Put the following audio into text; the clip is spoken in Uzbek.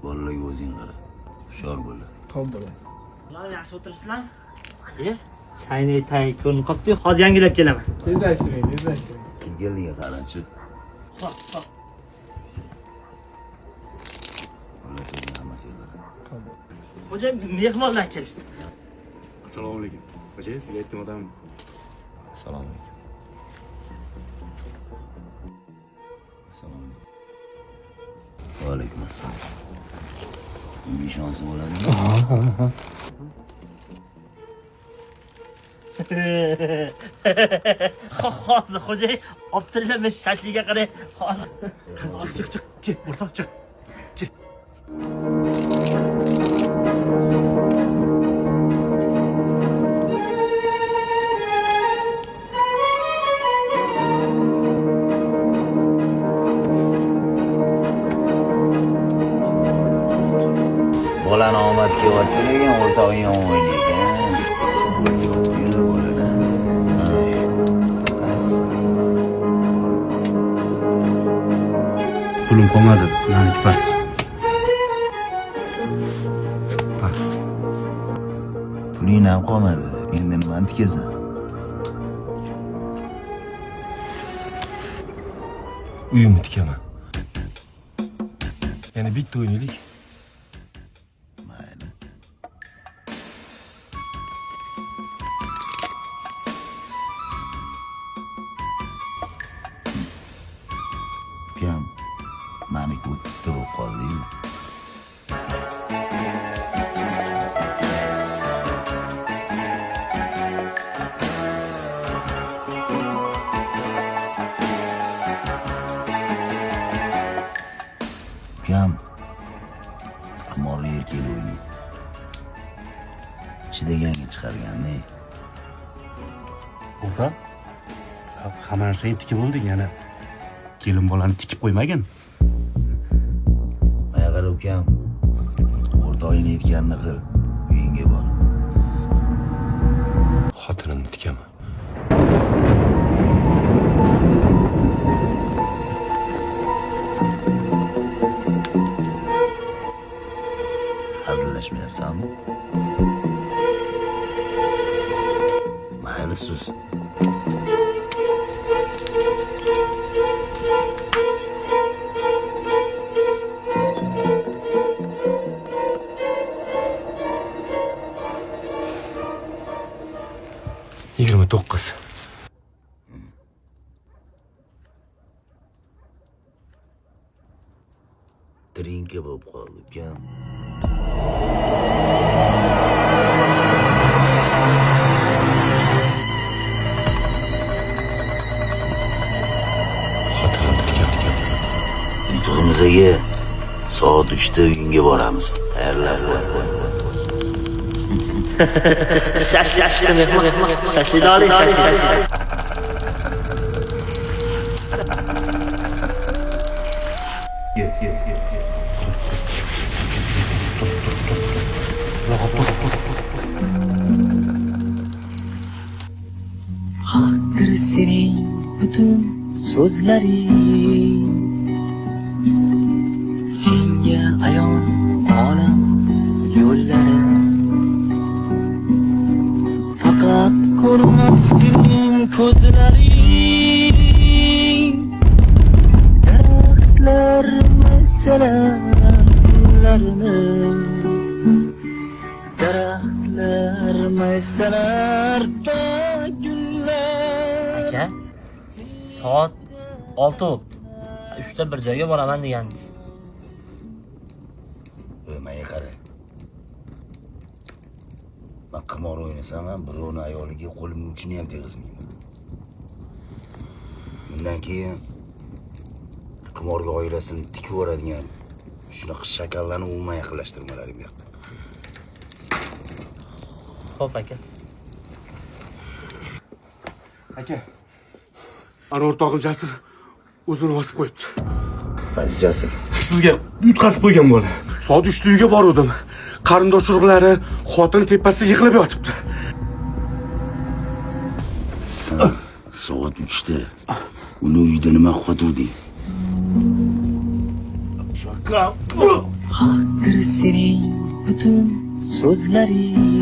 Bolalarga o'zing qara. Hushyor bo'ladi. Xo'p bo'ladi. Ular yaxshi o'tiribsizlar? Hayır. Chayni tay ko'rinib qopti. Hozir yangilab kelaman. Tezlashtiring. Kelganiga qarachi. Xo'p. Ular so'zini hammasiga qara. Xo'ja, mehmonlar kelishdi. Assalomu alaykum. Xo'ja, sizga aytgan odam. Assalomu alaykum. Assalomu alaykum. Va alaykum assalom. Unga ishonsa bo'ladimi? Hozir xo'ja, olib tirilamiz shashliga qarang. Hozir. Chiq. Kel, o'rtoq, chiq. Bolani omad kelyapti degan o'rtog'ing yomon o'ynaydi. Pulim qolmadi. Meniki pas. Puling ham qolmadi. Endi nimani tikasan? Uyimni tikaman. Yana bitta o'ynaylik. Mayli. Ukam, meniki 30 ta bo'lib qoldi-yu. Ukam, qimorli erkak o'ynaydi. Chidaganga chiqargan-ne. O'rtoq. Hamma narsani tikib bo'ldik, yana kelin bolani tikib qo'ymagin. Maya qara ukam. O'rtog'ing aytganini qil. Uyingga bor. Xotinimni tikaman. Hazillashmayapsanmi? Mayli sus. Yigirma 29. Drinka bo'lib qoldi ukam. Xotinimni tikaman. Yutug'imizga soat 3da uyingga boramiz. Xayrlar. Shashli mehmon. Shashli oling, shashli. Get. Haktır senin bütün sözlerin, senga ayon olam yo'llari. Fakat ko'rmas senin ko'zlaring, daraxtlar masalan kunlarini, daraxtlar masalar Aka, soat 6 bo'ldi. 3da bir joyga boraman degandingiz. Maya qara. Men qimor o'ynasam ham birovni ayoliga qo'limni uchini ham tegizmayman. Bundan keyin qimorga oilasini tikib yuboradigan shunaqa shakallarni umuman yaqinlashtirmalaring bu yoqda. Xo'p aka. Aka. Ana o'rtog'im Jasur o'zini osib qo'yibdi. Qaysi Jasur? Sizga yutqazib qo'ygan bola. Soat 3da uyga bordim. Qarindosh urug'lari xotin tepasida yiqilib yotibdi. Sen soat 3da uni uyda nima qilyotganding? Shaka. Haqdir sening butun so'zlaring